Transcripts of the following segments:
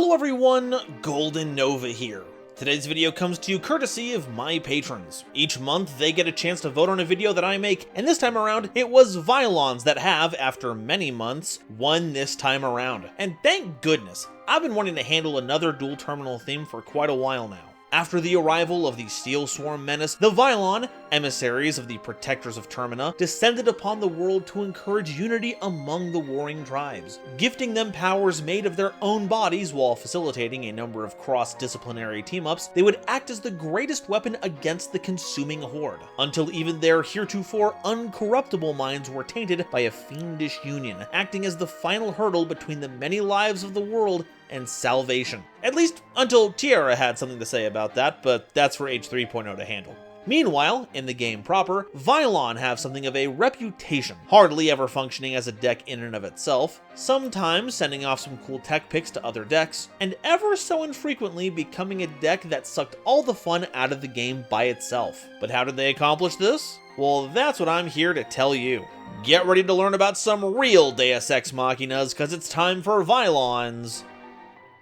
Hello everyone, GoldenNova here. Today's video comes to you courtesy of my patrons. Each month they get a chance to vote on a video that I make, and this time around it was Vylons that have, after many months, won this time around. And thank goodness, I've been wanting to handle another Duel Terminal theme for quite a while now. After the arrival of the Steelswarm menace, the Vylon, emissaries of the Protectors of Termina, descended upon the world to encourage unity among the warring tribes, gifting them powers made of their own bodies while facilitating a number of cross-disciplinary team-ups. They would act as the greatest weapon against the consuming horde, until even their heretofore uncorruptible minds were tainted by a fiendish union, acting as the final hurdle between the many lives of the world and salvation. At least until Tierra had something to say about that, but that's for Age 3.0 to handle. Meanwhile, in the game proper, Vylon have something of a reputation, hardly ever functioning as a deck in and of itself, sometimes sending off some cool tech picks to other decks, and ever so infrequently becoming a deck that sucked all the fun out of the game by itself. But how did they accomplish this? Well, that's what I'm here to tell you. Get ready to learn about some real Deus Ex Machinas, cause it's time for Vylon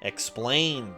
Explained.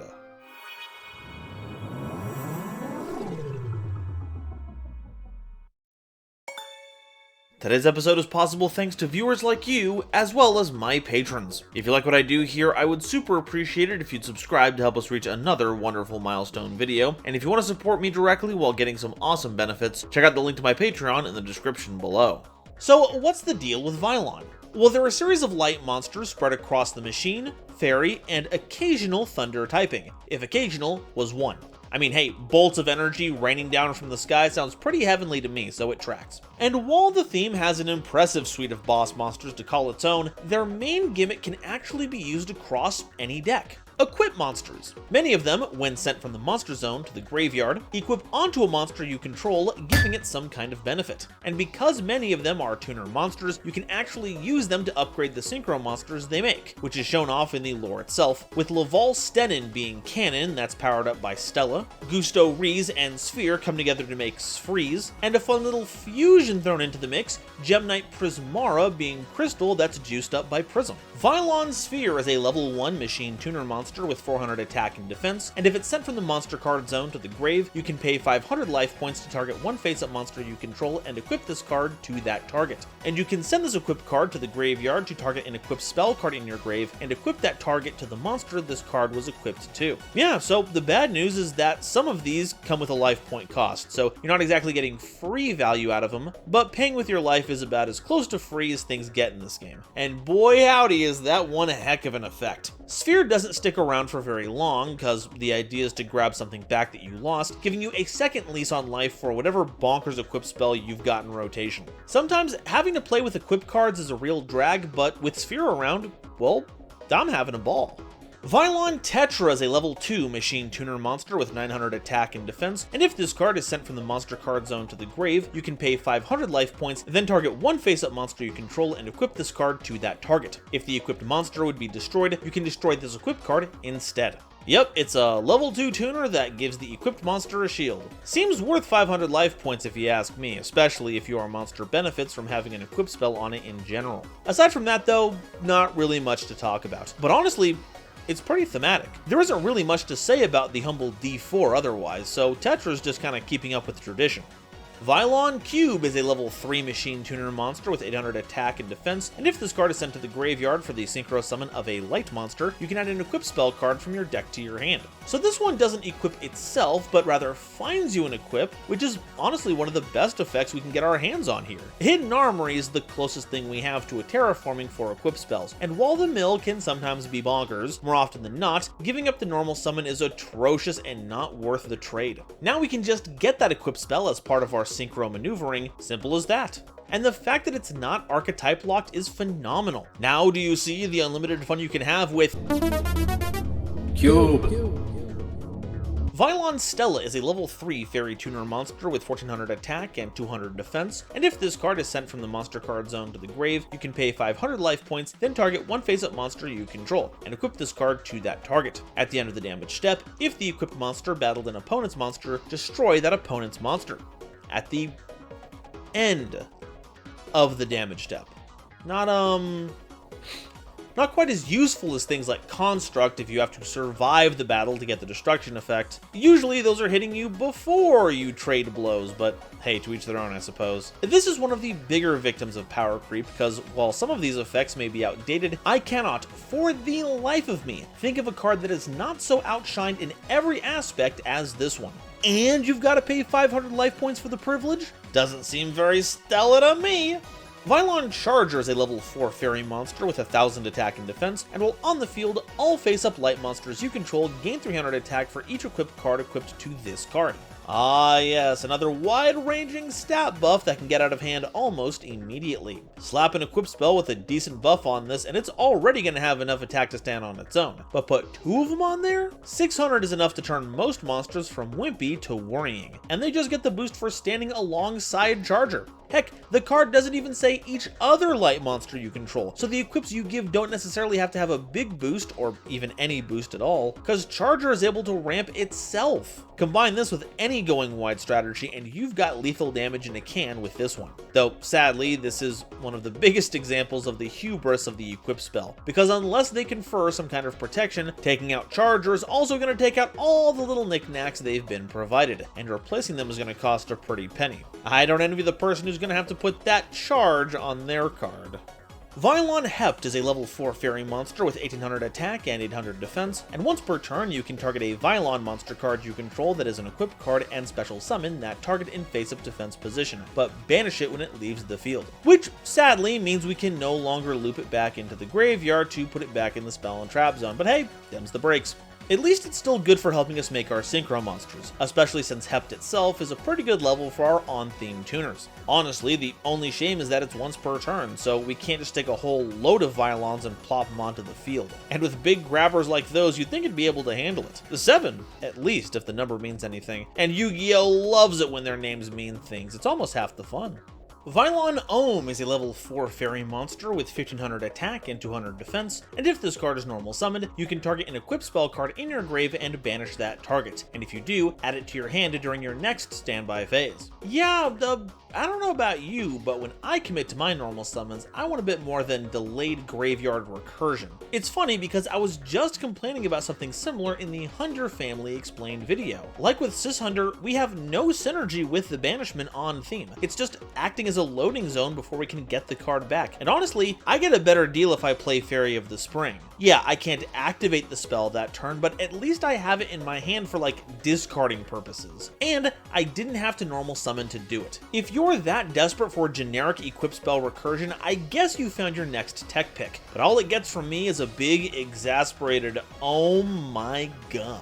Today's episode is possible thanks to viewers like you, as well as my patrons. If you like what I do here, I would super appreciate it if you'd subscribe to help us reach another wonderful milestone video. And if you want to support me directly while getting some awesome benefits, check out the link to my Patreon in the description below. So what's the deal with Vylon? Well, there are a series of light monsters spread across the machine, fairy, and occasional thunder typing, if occasional was one. I mean, hey, bolts of energy raining down from the sky sounds pretty heavenly to me, so it tracks. And while the theme has an impressive suite of boss monsters to call its own, their main gimmick can actually be used across any deck. Equip monsters. Many of them, when sent from the monster zone to the graveyard, equip onto a monster you control, giving it some kind of benefit. And because many of them are tuner monsters, you can actually use them to upgrade the synchro monsters they make, which is shown off in the lore itself, with Laval Stenin being Cannon, that's powered up by Stella, Gusto Rees and Sphere come together to make Sfreeze, and a fun little fusion thrown into the mix, Gemnite Prismara being Crystal, that's juiced up by Prism. Vylon Sphere is a level 1 machine tuner monster with 400 attack and defense, and if it's sent from the monster card zone to the grave, you can pay 500 life points to target one face-up monster you control and equip this card to that target. And you can send this equipped card to the graveyard to target an equipped spell card in your grave and equip that target to the monster this card was equipped to. Yeah, so the bad news is that some of these come with a life point cost, so you're not exactly getting free value out of them, but paying with your life is about as close to free as things get in this game. And boy howdy is that one a heck of an effect. Sphere doesn't stick around for very long, because the idea is to grab something back that you lost, giving you a second lease on life for whatever bonkers equipped spell you've got in rotation. Sometimes having to play with equipped cards is a real drag, but with Sphere around, well, I'm having a ball. Vylon Tetra is a level 2 machine tuner monster with 900 attack and defense, and if this card is sent from the monster card zone to the grave, you can pay 500 life points, then target one face-up monster you control and equip this card to that target. If the equipped monster would be destroyed, you can destroy this equipped card instead. Yep, it's a level 2 tuner that gives the equipped monster a shield. Seems worth 500 life points if you ask me, especially if your monster benefits from having an equipped spell on it in general. Aside from that though, not really much to talk about. But honestly, it's pretty thematic. There isn't really much to say about the humble D4 otherwise, so Tetra's just kind of keeping up with tradition. Vylon Cube is a level 3 machine tuner monster with 800 attack and defense, and if this card is sent to the graveyard for the synchro summon of a light monster, you can add an equip spell card from your deck to your hand. So this one doesn't equip itself, but rather finds you an equip, which is honestly one of the best effects we can get our hands on here. Hidden Armory is the closest thing we have to a terraforming for equip spells, and while the mill can sometimes be bonkers, more often than not, giving up the normal summon is atrocious and not worth the trade. Now we can just get that equip spell as part of our synchro maneuvering, simple as that. And the fact that it's not archetype locked is phenomenal. Now do you see the unlimited fun you can have with Cube? Vylon Stella is a level 3 fairy tuner monster with 1400 attack and 200 defense, and if this card is sent from the monster card zone to the grave, you can pay 500 life points, then target one face-up monster you control, and equip this card to that target. At the end of the damage step, if the equipped monster battled an opponent's monster, destroy that opponent's monster. At the end of the damage step. Not Not quite as useful as things like Construct if you have to survive the battle to get the destruction effect. Usually those are hitting you before you trade blows, but hey, to each their own, I suppose. This is one of the bigger victims of power creep, because while some of these effects may be outdated, I cannot, for the life of me, think of a card that is not so outshined in every aspect as this one. And you've got to pay 500 life points for the privilege? Doesn't seem very stellar to me. Vylon Charger is a level 4 fairy monster with 1000 attack and defense, and while on the field, all face-up light monsters you control gain 300 attack for each equipped card equipped to this card. Ah yes, another wide-ranging stat buff that can get out of hand almost immediately. Slap an equip spell with a decent buff on this and it's already going to have enough attack to stand on its own. But put 2 of them on there? 600 is enough to turn most monsters from wimpy to worrying, and they just get the boost for standing alongside Charger. Heck, the card doesn't even say each other light monster you control, so the equips you give don't necessarily have to have a big boost, or even any boost at all, because Charger is able to ramp itself. Combine this with any going wide strategy and you've got lethal damage in a can with this one. Though, sadly, this is one of the biggest examples of the hubris of the equip spell, because unless they confer some kind of protection, taking out Charger is also going to take out all the little knickknacks they've been provided, and replacing them is going to cost a pretty penny. I don't envy the person who's going to have to put that charge on their card. Vylon Hept is a level 4 fairy monster with 1800 attack and 800 defense, and once per turn you can target a Vylon monster card you control that is an equipped card and special summon that target in face-up defense position, but banish it when it leaves the field. Which, sadly, means we can no longer loop it back into the graveyard to put it back in the spell and trap zone, but hey, them's the breaks. At least it's still good for helping us make our synchro monsters, especially since Hept itself is a pretty good level for our on-theme tuners. Honestly, the only shame is that it's once per turn, so we can't just take a whole load of Vylons and plop them onto the field. And with big grabbers like those, you'd think it'd be able to handle it. The 7, at least, if the number means anything. And Yu-Gi-Oh loves it when their names mean things, it's almost half the fun. Vylon Ohm is a level 4 fairy monster with 1500 attack and 200 defense, and if this card is normal summoned, you can target an equipped spell card in your grave and banish that target, and if you do, add it to your hand during your next standby phase. Yeah, I don't know about you, but when I commit to my normal summons, I want a bit more than delayed graveyard recursion. It's funny because I was just complaining about something similar in the Hunter family explained video. Like with Sis Hunter, we have no synergy with the banishment on theme. It's just acting as a loading zone before we can get the card back. And honestly, I get a better deal if I play Fairy of the Spring. Yeah, I can't activate the spell that turn, but at least I have it in my hand for like discarding purposes. And I didn't have to normal summon to do it. If you're that desperate for generic equip spell recursion, I guess you found your next tech pick. But all it gets from me is a big, exasperated, oh my god.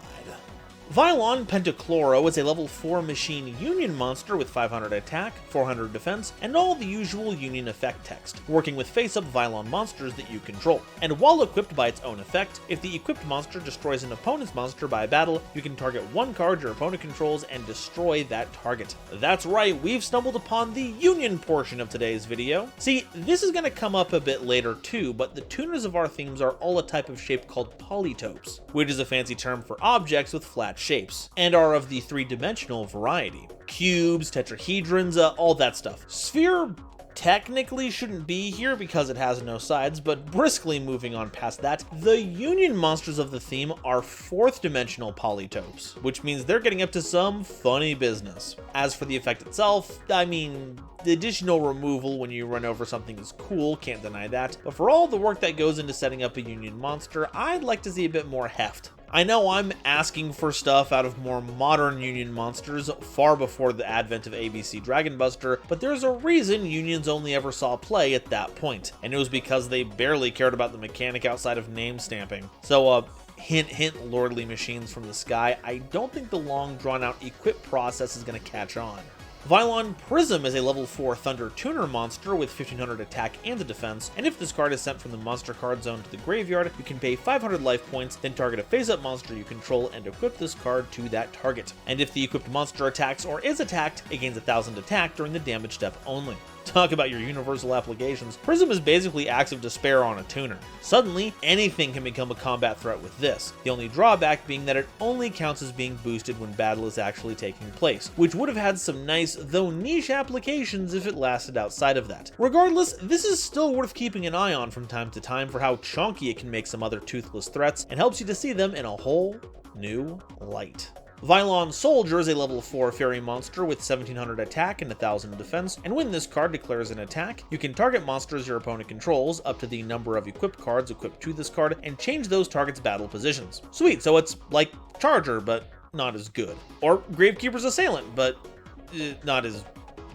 Vylon Pentachloro is a level 4 machine union monster with 500 attack, 400 defense, and all the usual union effect text, working with face-up Vylon monsters that you control. And while equipped by its own effect, if the equipped monster destroys an opponent's monster by battle, you can target one card your opponent controls and destroy that target. That's right, we've stumbled upon the union portion of today's video. See, this is going to come up a bit later too, but the tuners of our themes are all a type of shape called polytopes, which is a fancy term for objects with flat shapes, and are of the 3-dimensional variety. Cubes, tetrahedrons, all that stuff. Sphere technically shouldn't be here because it has no sides, but briskly moving on past that, the union monsters of the theme are 4th-dimensional polytopes, which means they're getting up to some funny business. As for the effect itself, I mean, the additional removal when you run over something is cool, can't deny that, but for all the work that goes into setting up a union monster, I'd like to see a bit more heft. I know I'm asking for stuff out of more modern Union monsters far before the advent of ABC Dragon Buster, but there's a reason Unions only ever saw play at that point, and it was because they barely cared about the mechanic outside of name stamping. So, hint hint lordly machines from the sky, I don't think the long drawn out equip process is going to catch on. Vylon Prism is a level 4 Thunder Tuner monster with 1500 attack and a defense, and if this card is sent from the monster card zone to the graveyard, you can pay 500 life points, then target a face-up monster you control and equip this card to that target. And if the equipped monster attacks or is attacked, it gains 1000 attack during the damage step only. Talk about your universal applications. Prism is basically Acts of Despair on a tuner. Suddenly, anything can become a combat threat with this, the only drawback being that it only counts as being boosted when battle is actually taking place, which would have had some nice, though niche applications if it lasted outside of that. Regardless, this is still worth keeping an eye on from time to time for how chonky it can make some other toothless threats, and helps you to see them in a whole new light. Vylon Soldier is a level 4 fairy monster with 1700 attack and 1000 defense, and when this card declares an attack, you can target monsters your opponent controls up to the number of equipped cards equipped to this card and change those targets' battle positions. Sweet, so it's like Charger, but not as good. Or Gravekeeper's Assailant, but not as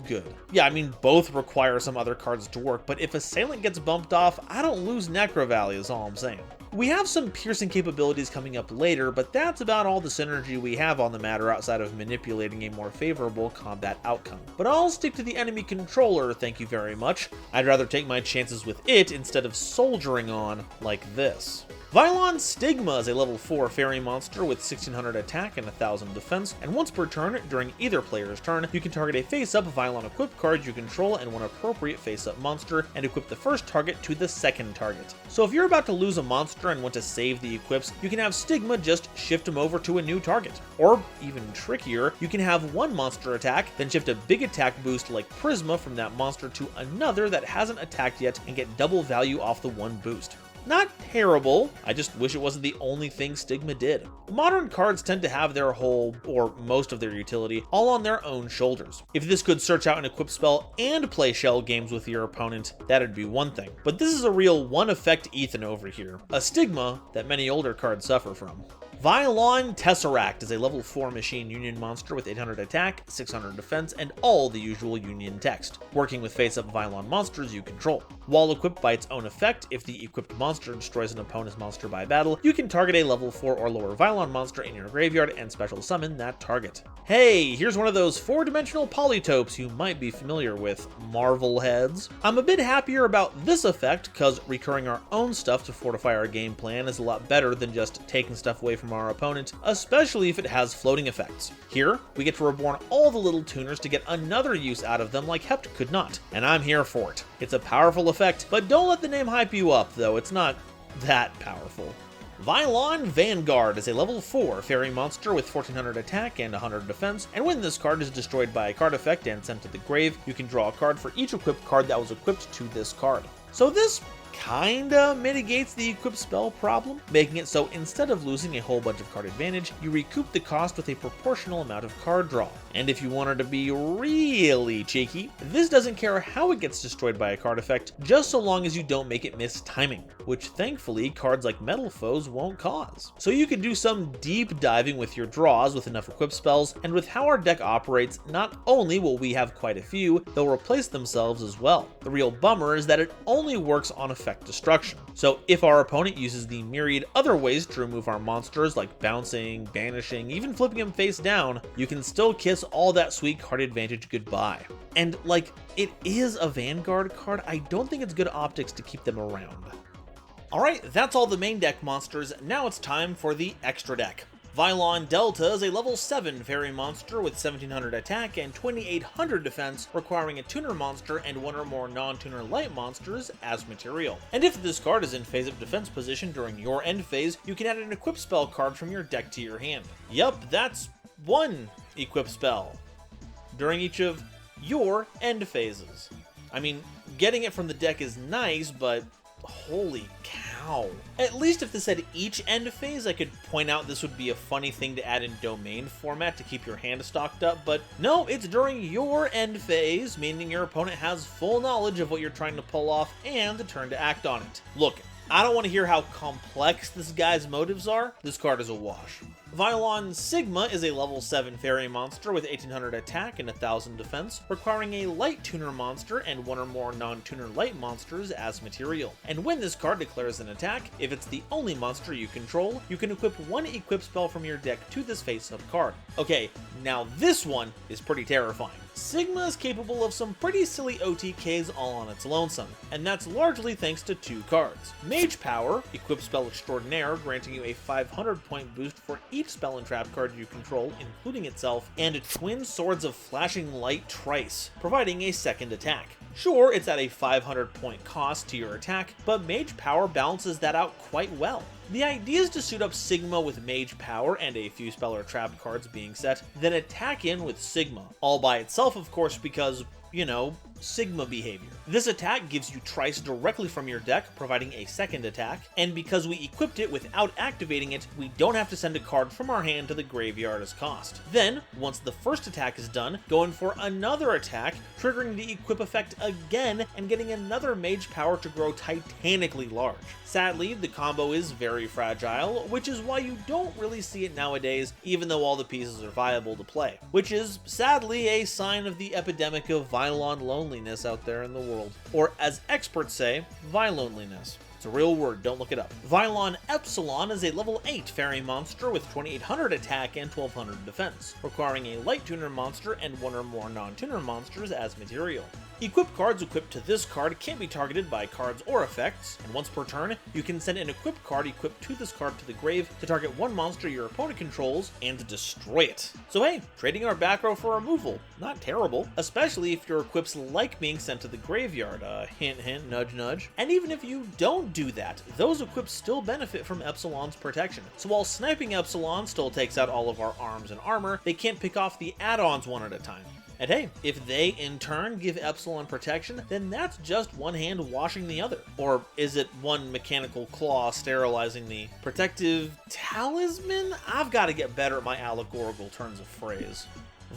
good. Yeah, I mean, both require some other cards to work, but if Assailant gets bumped off, I don't lose Necro Valley is all I'm saying. We have some piercing capabilities coming up later, but that's about all the synergy we have on the matter outside of manipulating a more favorable combat outcome. But I'll stick to the enemy controller, thank you very much. I'd rather take my chances with it instead of soldiering on like this. Vylon Stigma is a level 4 fairy monster with 1600 attack and 1000 defense, and once per turn, during either player's turn, you can target a face-up Vylon equipped card you control and one appropriate face-up monster, and equip the first target to the second target. So if you're about to lose a monster and want to save the equips, you can have Stigma just shift them over to a new target. Or, even trickier, you can have one monster attack, then shift a big attack boost like Prisma from that monster to another that hasn't attacked yet and get double value off the one boost. Not terrible, I just wish it wasn't the only thing Stigma did. Modern cards tend to have their whole, or most of their utility, all on their own shoulders. If this could search out an equip spell and play shell games with your opponent, that'd be one thing. But this is a real one-effect Ethan over here, a stigma that many older cards suffer from. Vylon Tesseract is a level 4 machine union monster with 800 attack, 600 defense, and all the usual union text, working with face-up Vylon monsters you control. While equipped by its own effect, if the equipped monster destroys an opponent's monster by battle, you can target a level 4 or lower Vylon monster in your graveyard and special summon that target. Hey, here's one of those 4-dimensional polytopes you might be familiar with, Marvel heads. I'm a bit happier about this effect, cause recurring our own stuff to fortify our game plan is a lot better than just taking stuff away from our opponent, especially if it has floating effects. Here, we get to reborn all the little tuners to get another use out of them like Hept could not, and I'm here for it. It's a powerful effect, but don't let the name hype you up, though it's not that powerful. Vylon Vanguard is a level 4 fairy monster with 1400 attack and 100 defense, and when this card is destroyed by a card effect and sent to the grave, you can draw a card for each equipped card that was equipped to this card. So this kinda mitigates the equip spell problem, making it so instead of losing a whole bunch of card advantage, you recoup the cost with a proportional amount of card draw. And if you wanted to be really cheeky, this doesn't care how it gets destroyed by a card effect, just so long as you don't make it miss timing, which thankfully cards like Metal Foes won't cause. So you can do some deep diving with your draws with enough equip spells, and with how our deck operates, not only will we have quite a few, they'll replace themselves as well. The real bummer is that it only works on effect destruction. So if our opponent uses the myriad other ways to remove our monsters like bouncing, banishing, even flipping them face down, you can still kiss all that sweet card advantage goodbye. And like, it is a Vanguard card, I don't think it's good optics to keep them around. Alright, that's all the main deck monsters, now it's time for the extra deck. Vylon Delta is a level 7 fairy monster with 1700 attack and 2800 defense, requiring a tuner monster and one or more non-tuner light monsters as material. And if this card is in phase-up defense position during your end phase, you can add an equip spell card from your deck to your hand. Yup, that's one equip spell during each of your end phases. I mean, getting it from the deck is nice, but holy cow. At least if this had each end phase, I could point out this would be a funny thing to add in domain format to keep your hand stocked up, but no, it's during your end phase, meaning your opponent has full knowledge of what you're trying to pull off and the turn to act on it. Look, I don't want to hear how complex this guy's motives are. This card is a wash. Vylon Sigma is a level 7 fairy monster with 1800 attack and 1000 defense, requiring a light tuner monster and one or more non-tuner light monsters as material. And when this card declares an attack, if it's the only monster you control, you can equip one equip spell from your deck to this face-up card. Okay, now this one is pretty terrifying. Sigma is capable of some pretty silly OTKs all on its lonesome, and that's largely thanks to two cards. Mage Power, equip spell extraordinaire, granting you a 500 point boost for each spell and trap card you control, including itself, and Twin Swords of Flashing Light Trice, providing a second attack. Sure, it's at a 500 point cost to your attack, but Mage Power balances that out quite well. The idea is to suit up Sigma with Mage Power and a few spell or trap cards being set, then attack in with Sigma, all by itself of course because, you know, Sigma behavior. This attack gives you Trice directly from your deck, providing a second attack, and because we equipped it without activating it, we don't have to send a card from our hand to the graveyard as cost. Then, once the first attack is done, go in for another attack, triggering the equip effect again and getting another Mage Power to grow titanically large. Sadly, the combo is very fragile, which is why you don't really see it nowadays, even though all the pieces are viable to play. Which is, sadly, a sign of the epidemic of Vylon loneliness out there in the world. Or, as experts say, Vyloneliness. It's a real word, don't look it up. Vylon Epsilon is a level 8 fairy monster with 2800 attack and 1200 defense, requiring a light tuner monster and one or more non-tuner monsters as material. Equip cards equipped to this card can't be targeted by cards or effects, and once per turn, you can send an equipped card equipped to this card to the grave to target one monster your opponent controls and to destroy it. So hey, trading our back row for removal, not terrible, especially if your equips like being sent to the graveyard, hint hint, nudge nudge. And even if you don't do that, those equips still benefit from Epsilon's protection. So while sniping Epsilon still takes out all of our arms and armor, they can't pick off the add-ons one at a time. And hey, if they in turn give Epsilon protection, then that's just one hand washing the other. Or is it one mechanical claw sterilizing the protective talisman? I've got to get better at my allegorical turns of phrase.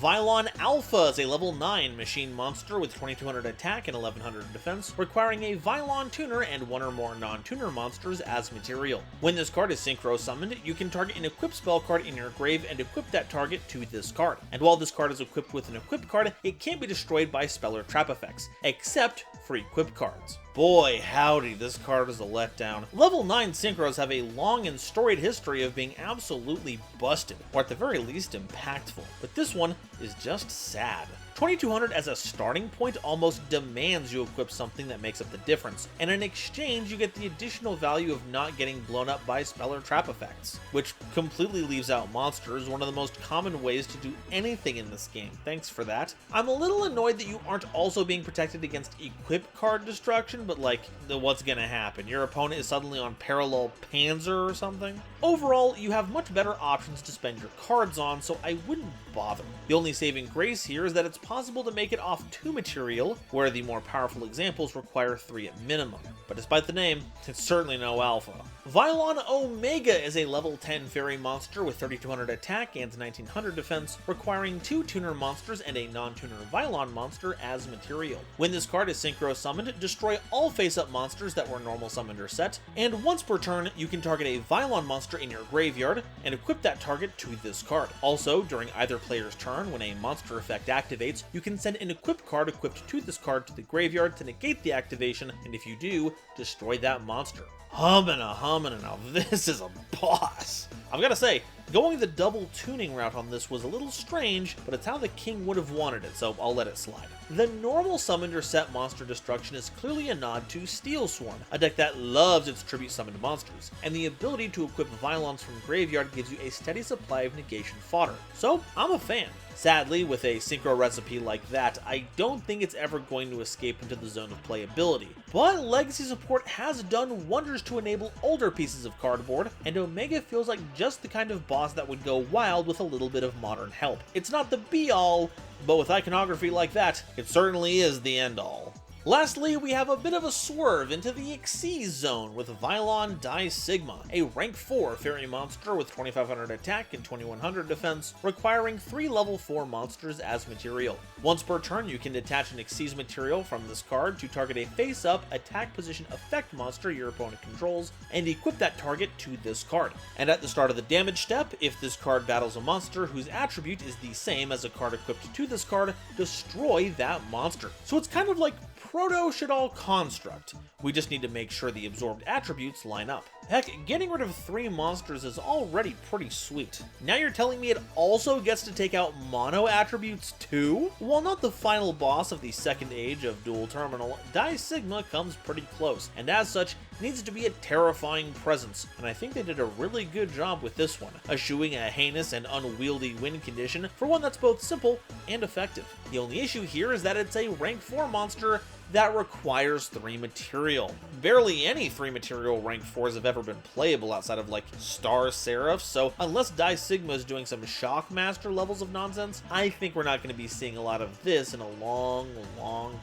Vylon Alpha is a level 9 machine monster with 2200 attack and 1100 defense, requiring a Vylon tuner and one or more non-tuner monsters as material. When this card is synchro summoned, you can target an equipped spell card in your grave and equip that target to this card. And while this card is equipped with an equipped card, it can't be destroyed by spell or trap effects, except for equipped cards. Boy howdy, this card is a letdown. Level 9 synchros have a long and storied history of being absolutely busted, or at the very least impactful, but this one is just sad. 2200 as a starting point almost demands you equip something that makes up the difference, and in exchange you get the additional value of not getting blown up by spell or trap effects, which completely leaves out monsters, one of the most common ways to do anything in this game. Thanks for that. I'm a little annoyed that you aren't also being protected against equip card destruction, but like, what's gonna happen? Your opponent is suddenly on parallel Panzer or something? Overall, you have much better options to spend your cards on, so I wouldn't bother. The only saving grace here is that it's possible to make it off 2 material, where the more powerful examples require 3 at minimum. But despite the name, it's certainly no alpha. Vylon Omega is a level 10 fairy monster with 3200 attack and 1900 defense, requiring 2 tuner monsters and a non-tuner Vylon monster as material. When this card is synchro summoned, destroy all face-up monsters that were normal summoned or set, and once per turn, you can target a Vylon monster in your graveyard and equip that target to this card. Also, during either player's turn, when a monster effect activates, you can send an equipped card equipped to this card to the graveyard to negate the activation, and if you do, destroy that monster. Humana, now this is a boss. I've gotta say, going the double tuning route on this was a little strange, but it's how the king would have wanted it, so I'll let it slide. The normal summoned or set monster destruction is clearly a nod to Steelswarm, a deck that loves its tribute summoned monsters, and the ability to equip Vylons from graveyard gives you a steady supply of negation fodder, so I'm a fan. Sadly, with a synchro recipe like that, I don't think it's ever going to escape into the zone of playability. But Legacy support has done wonders to enable older pieces of cardboard, and Omega feels like just the kind of boss that would go wild with a little bit of modern help. It's not the be-all, but with iconography like that, it certainly is the end-all. Lastly, we have a bit of a swerve into the Xyz zone with Vylon Die Sigma, a rank 4 fairy monster with 2500 attack and 2100 defense, requiring 3 level 4 monsters as material. Once per turn, you can detach an Xyz material from this card to target a face-up attack position effect monster your opponent controls, and equip that target to this card. And at the start of the damage step, if this card battles a monster whose attribute is the same as a card equipped to this card, destroy that monster. So it's kind of like Proto Shadal Construct. We just need to make sure the absorbed attributes line up. Heck, getting rid of 3 monsters is already pretty sweet. Now you're telling me it also gets to take out mono attributes too? While not the final boss of the second age of Duel Terminal, Die Sigma comes pretty close, and as such, needs to be a terrifying presence, and I think they did a really good job with this one, eschewing a heinous and unwieldy win condition for one that's both simple and effective. The only issue here is that it's a rank 4 monster that requires 3 material. Barely any 3 material rank 4s have ever been playable outside of like Star Seraph, so unless Die Sigma is doing some Shockmaster levels of nonsense, I think we're not going to be seeing a lot of this in a long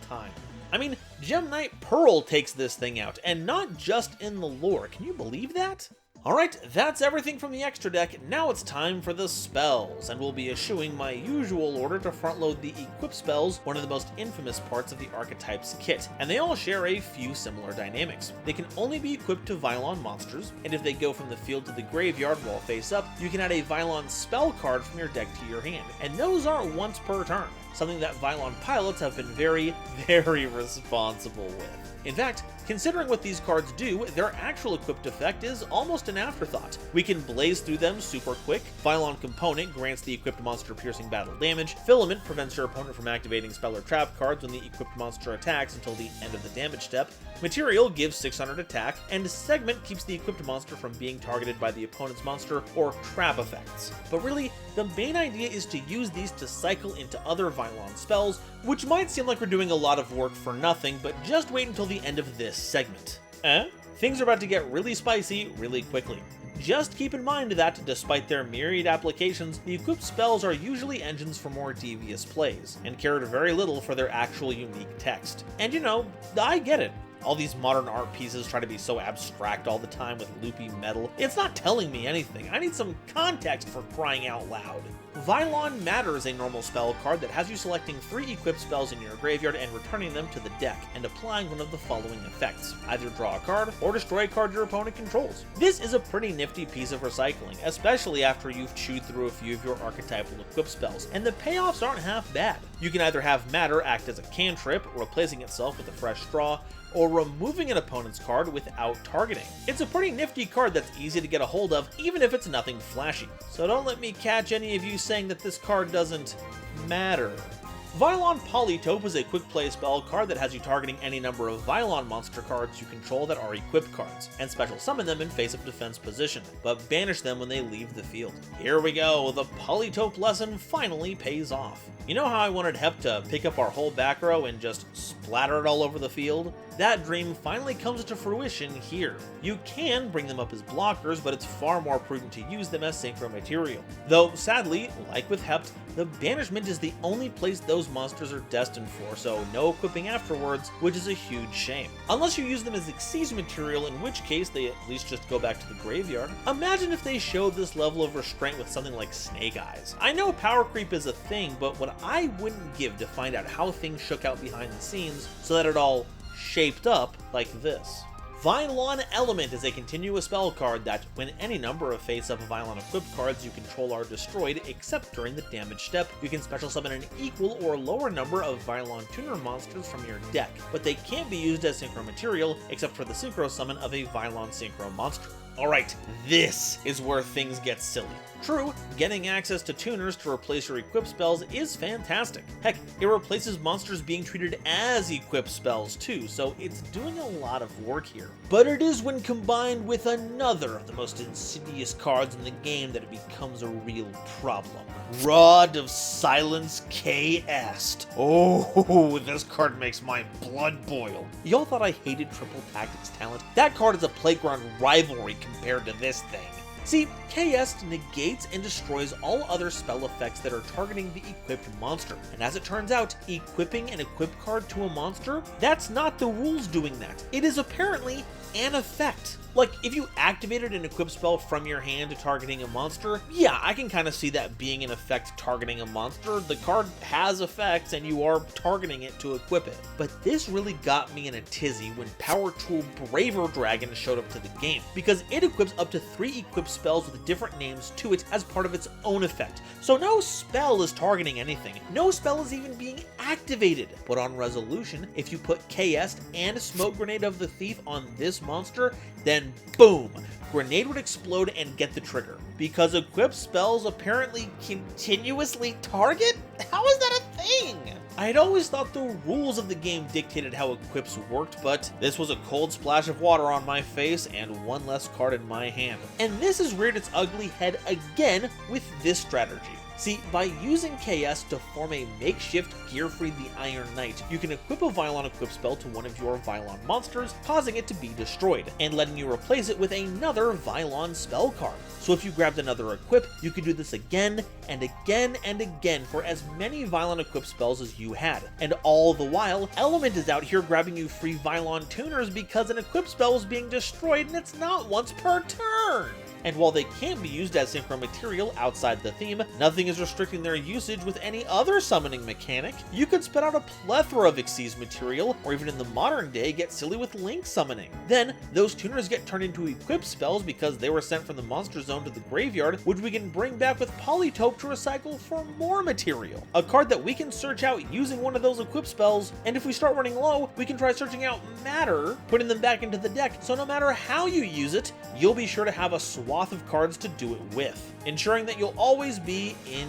time. I mean, Gem Knight Pearl takes this thing out, and not just in the lore. Can you believe that? Alright, that's everything from the extra deck. Now it's time for the spells, and we'll be eschewing my usual order to front load the equip spells, one of the most infamous parts of the Archetypes kit, and they all share a few similar dynamics. They can only be equipped to Vylon monsters, and if they go from the field to the graveyard while face up, you can add a Vylon spell card from your deck to your hand, and those are once per turn, something that Vylon pilots have been very responsible with. In fact, considering what these cards do, their actual equipped effect is almost an afterthought. We can blaze through them super quick, Vylon Component grants the equipped monster piercing battle damage, Filament prevents your opponent from activating spell or trap cards when the equipped monster attacks until the end of the damage step, Material gives 600 attack, and Segment keeps the equipped monster from being targeted by the opponent's monster or trap effects. But really, the main idea is to use these to cycle into other Vylon spells, which might seem like we're doing a lot of work for nothing, but just wait until the end of this segment. Things are about to get really spicy really quickly. Just keep in mind that, despite their myriad applications, the equipped spells are usually engines for more devious plays, and cared very little for their actual unique text. And you know, I get it. All these modern art pieces try to be so abstract all the time with loopy metal. It's not telling me anything. I need some context for crying out loud. Vylon Matter is a normal spell card that has you selecting 3 equipped spells in your graveyard and returning them to the deck, and applying one of the following effects. Either draw a card, or destroy a card your opponent controls. This is a pretty nifty piece of recycling, especially after you've chewed through a few of your archetypal equipped spells, and the payoffs aren't half bad. You can either have Matter act as a cantrip, replacing itself with a fresh draw, or removing an opponent's card without targeting. It's a pretty nifty card that's easy to get a hold of, even if it's nothing flashy. So don't let me catch any of you saying that this card doesn't matter. Vylon Polytope is a quick play spell card that has you targeting any number of Vylon monster cards you control that are equipped cards, and special summon them in face-up defense position, but banish them when they leave the field. Here we go, the Polytope lesson finally pays off. You know how I wanted Hep to pick up our whole back row and just splatter it all over the field? That dream finally comes to fruition here. You can bring them up as blockers, but it's far more prudent to use them as synchro material. Though, sadly, like with Hept, the banishment is the only place those monsters are destined for, so no equipping afterwards, which is a huge shame. Unless you use them as Xyz material, in which case they at least just go back to the graveyard. Imagine if they showed this level of restraint with something like Snake Eyes. I know power creep is a thing, but what I wouldn't give to find out how things shook out behind the scenes so that it all shaped up like this. Vylon Element is a continuous spell card that, when any number of face-up Vylon equipped cards you control are destroyed except during the damage step, you can special summon an equal or lower number of Vylon tuner monsters from your deck, but they can't be used as synchro material except for the synchro summon of a Vylon synchro monster. Alright, this is where things get silly. True, getting access to tuners to replace your equipped spells is fantastic. Heck, it replaces monsters being treated as equipped spells too, so it's doing a lot of work here. But it is when combined with another of the most insidious cards in the game that it becomes a real problem. Rod of Silence KS. Oh, this card makes my blood boil. Y'all thought I hated Triple Tactics talent? That card is a playground rivalry compared to this thing. See, KS negates and destroys all other spell effects that are targeting the equipped monster, and as it turns out, equipping an equipped card to a monster, that's not the rules doing that. It is apparently an effect. Like, if you activated an equipped spell from your hand to targeting a monster, yeah, I can kind of see that being an effect targeting a monster. The card has effects and you are targeting it to equip it. But this really got me in a tizzy when Power Tool Braver Dragon showed up to the game, because it equips up to 3 equipped spells with different names to it as part of its own effect. So no spell is targeting anything, no spell is even being activated. But on resolution, if you put KS and Smoke Grenade of the Thief on this monster, then boom! Grenade would explode and get the trigger. Because equipped spells apparently continuously target? How is that a thing? I had always thought the rules of the game dictated how equips worked, but this was a cold splash of water on my face and one less card in my hand. And this has reared its ugly head again with this strategy. See, by using KS to form a makeshift gear-free the Iron Knight, you can equip a Vylon equip spell to one of your Vylon monsters, causing it to be destroyed, and letting you replace it with another Vylon spell card. So if you grabbed another equip, you could do this again and again and again for as many Vylon equip spells as you had. And all the while, Element is out here grabbing you free Vylon tuners because an equip spell is being destroyed and it's not once per turn. And while they can't be used as synchro material outside the theme, nothing is restricting their usage with any other summoning mechanic. You could spit out a plethora of Xyz material, or even in the modern day, get silly with Link summoning. Then, those tuners get turned into equipped spells because they were sent from the monster zone to the graveyard, which we can bring back with Polytope to recycle for more material. A card that we can search out using one of those equipped spells, and if we start running low, we can try searching out Matter, putting them back into the deck, so no matter how you use it, you'll be sure to have a swath of cards to do it with, ensuring that you'll always be in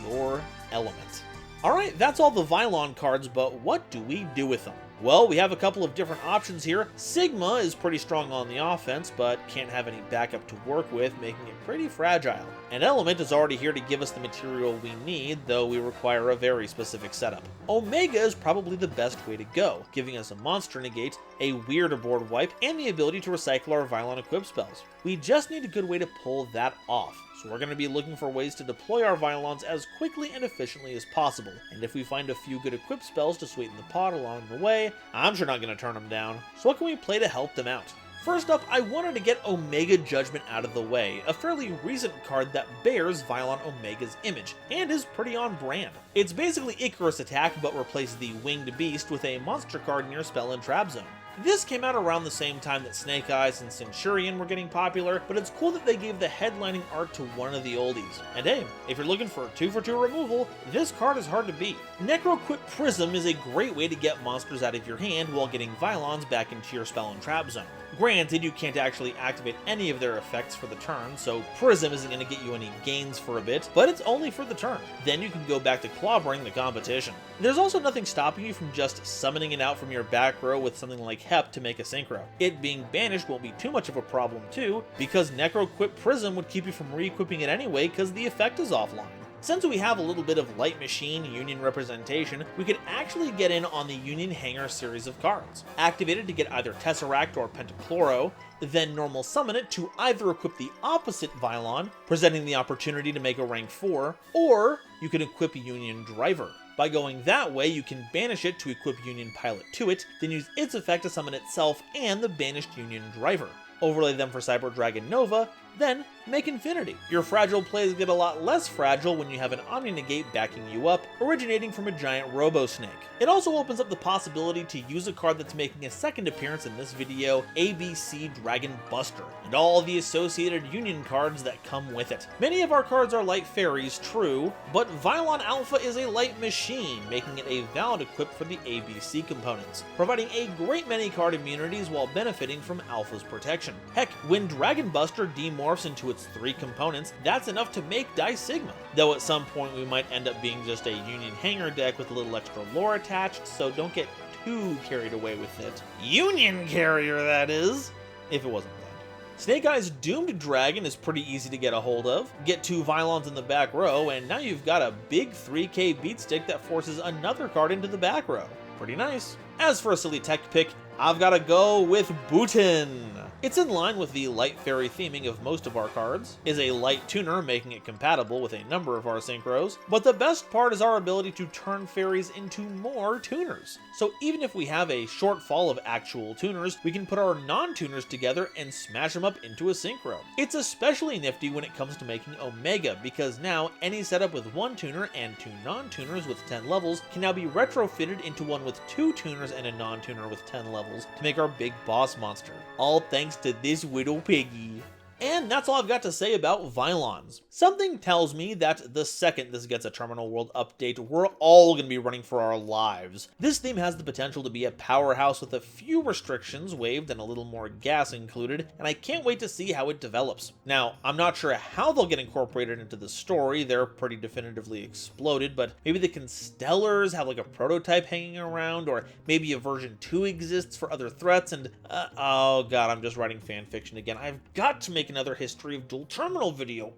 your element. Alright, that's all the Vylon cards, but what do we do with them? Well, we have a couple of different options here. Sigma is pretty strong on the offense, but can't have any backup to work with, making it pretty fragile. And Element is already here to give us the material we need, though we require a very specific setup. Omega is probably the best way to go, giving us a monster negate, a weird board wipe, and the ability to recycle our Vylon equip spells. We just need a good way to pull that off. So we're going to be looking for ways to deploy our Vylons as quickly and efficiently as possible, and if we find a few good equipped spells to sweeten the pot along the way, I'm sure not going to turn them down. So what can we play to help them out? First up, I wanted to get Omega Judgment out of the way, a fairly recent card that bears Vylon Omega's image, and is pretty on brand. It's basically Icarus Attack, but replaces the Winged Beast with a monster card in your spell and trap zone. This came out around the same time that Snake Eyes and Centurion were getting popular, but it's cool that they gave the headlining art to one of the oldies. And hey, if you're looking for a 2-for-2 removal, this card is hard to beat. Necroquip Prism is a great way to get monsters out of your hand while getting Vylons back into your spell and trap zone. Granted, you can't actually activate any of their effects for the turn, so Prism isn't going to get you any gains for a bit, but it's only for the turn. Then you can go back to clobbering the competition. There's also nothing stopping you from just summoning it out from your back row with something like Hep to make a synchro. It being banished won't be too much of a problem too, because Necroquip Prism would keep you from re-equipping it anyway because the effect is offline. Since we have a little bit of Light Machine Union representation, we could actually get in on the Union Hanger series of cards. Activate it to get either Tesseract or Pentachloro, then normal summon it to either equip the opposite Vylon, presenting the opportunity to make a rank 4, or you can equip Union Driver. By going that way, you can banish it to equip Union Pilot to it, then use its effect to summon itself and the banished Union Driver. Overlay them for Cyber Dragon Nova, then make Infinity. Your fragile plays get a lot less fragile when you have an Omni Negate backing you up, originating from a giant Robo-Snake. It also opens up the possibility to use a card that's making a second appearance in this video, ABC Dragon Buster, and all the associated Union cards that come with it. Many of our cards are light fairies, true, but Vylon Alpha is a light machine, making it a valid equip for the ABC components, providing a great many card immunities while benefiting from Alpha's protection. Heck, when Dragon Buster demorphs into its 3 components, that's enough to make Die Sigma. Though at some point we might end up being just a Union Hanger deck with a little extra lore attached, so don't get too carried away with it. Union Carrier, that is! If it wasn't bad. Snake Eyes Doomed Dragon is pretty easy to get a hold of. Get 2 Vylons in the back row, and now you've got a big 3k beatstick that forces another card into the back row. Pretty nice. As for a silly tech pick, I've gotta go with Booten. It's in line with the light fairy theming of most of our cards, is a light tuner making it compatible with a number of our synchros, but the best part is our ability to turn fairies into more tuners. So even if we have a shortfall of actual tuners, we can put our non-tuners together and smash them up into a synchro. It's especially nifty when it comes to making Omega, because now any setup with 1 tuner and 2 non-tuners with 10 levels can now be retrofitted into one with 2 tuners and a non-tuner with 10 levels to make our big boss monster. All thanks to this little piggy. And that's all I've got to say about Vylons. Something tells me that the second this gets a Terminal World update, we're all going to be running for our lives. This theme has the potential to be a powerhouse with a few restrictions waived and a little more gas included, and I can't wait to see how it develops. Now, I'm not sure how they'll get incorporated into the story, they're pretty definitively exploded, but maybe the Constellars have like a prototype hanging around, or maybe a version 2 exists for other threats, and oh god, I'm just writing fanfiction again. I've got to make another History of Duel Terminal video.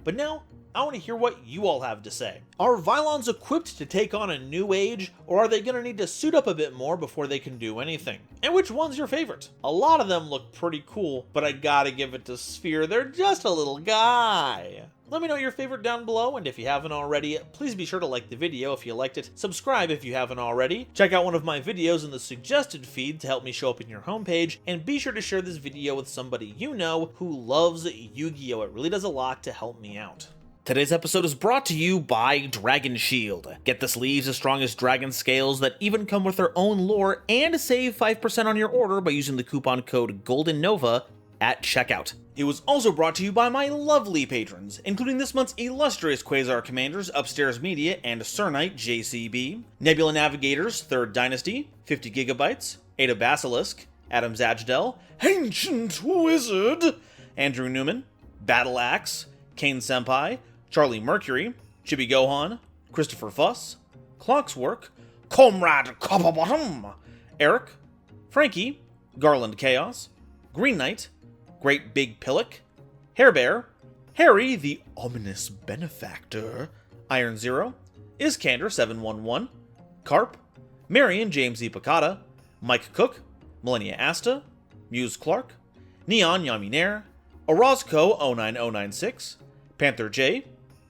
But now, I want to hear what you all have to say. Are Vylons equipped to take on a new age, or are they going to need to suit up a bit more before they can do anything? And which one's your favorite? A lot of them look pretty cool, but I gotta give it to Sphere, they're just a little guy. Let me know your favorite down below, and if you haven't already, please be sure to like the video if you liked it, subscribe if you haven't already, check out one of my videos in the suggested feed to help me show up in your homepage, and be sure to share this video with somebody you know who loves Yu-Gi-Oh! It really does a lot to help me out. Today's episode is brought to you by Dragon Shield. Get the sleeves as strong as dragon scales that even come with their own lore, and save 5% on your order by using the coupon code GoldenNova at checkout. It was also brought to you by my lovely patrons, including this month's illustrious Quasar Commanders, Upstairs Media, and Cernite JCB, Nebula Navigators, 3rd Dynasty, 50 Gigabytes, Ada Basilisk, Adam Zajdel, Ancient Wizard, Andrew Newman, Battle Axe, Kane Senpai, Charlie Mercury, Chibi Gohan, Christopher Fuss, Clockswork, Comrade Copperbottom, Eric, Frankie, Garland Chaos, Green Knight, Great Big Pillock, Hairbear, Harry the Ominous Benefactor, Iron Zero, Iskander 711, Carp, Marion James E. Picata, Mike Cook, Millennia Asta, Muse Clark, Neon Yaminair, Orozco 09096, Panther J,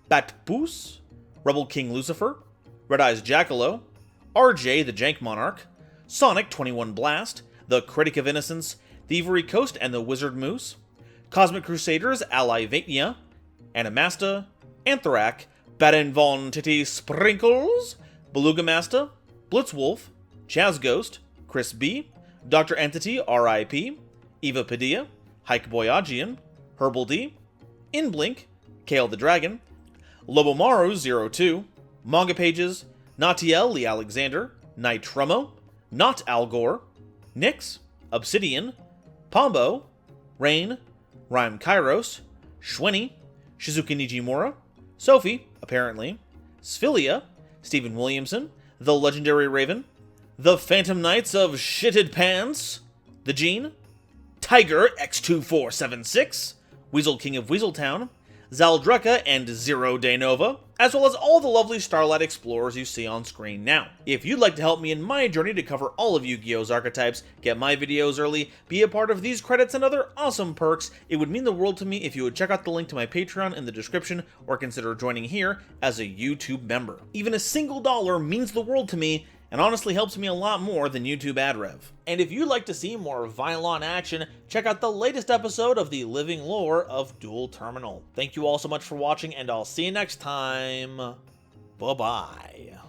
Bat Boos, Rebel King Lucifer, Red Eyes Jackalow, RJ the Jank Monarch, Sonic 21 Blast, The Critic of Innocence, Thievery Coast and the Wizard Moose, Cosmic Crusaders Ally Vatnia, Animasta, Anthrak, Baden von Titty Sprinkles, Beluga Masta, Blitzwolf, Chaz Ghost, Chris B, Dr. Entity RIP, Eva Padilla, Hike Boyagian, Herbal D, Inblink, Kale the Dragon, Lobomaru 02, Manga Pages, Natiel Lee Alexander, Night Trummo, Not Al Gore, Nyx, Obsidian, Pombo, Rain, Rhyme Kairos, Schwenny, Shizuki Nijimura, Sophie, apparently, Sphilia, Stephen Williamson, The Legendary Raven, The Phantom Knights of Shitted Pants, The Gene, Tiger X2476, Weasel King of Weaseltown, Zaldreka and Zero Day Nova, as well as all the lovely Starlight Explorers you see on screen now. If you'd like to help me in my journey to cover all of Yu-Gi-Oh's archetypes, get my videos early, be a part of these credits and other awesome perks, it would mean the world to me if you would check out the link to my Patreon in the description or consider joining here as a YouTube member. Even a single dollar means the world to me, and honestly helps me a lot more than YouTube ad rev. And if you'd like to see more Vylon action, check out the latest episode of the living lore of Duel Terminal. Thank you all so much for watching, and I'll see you next time. Bye-bye.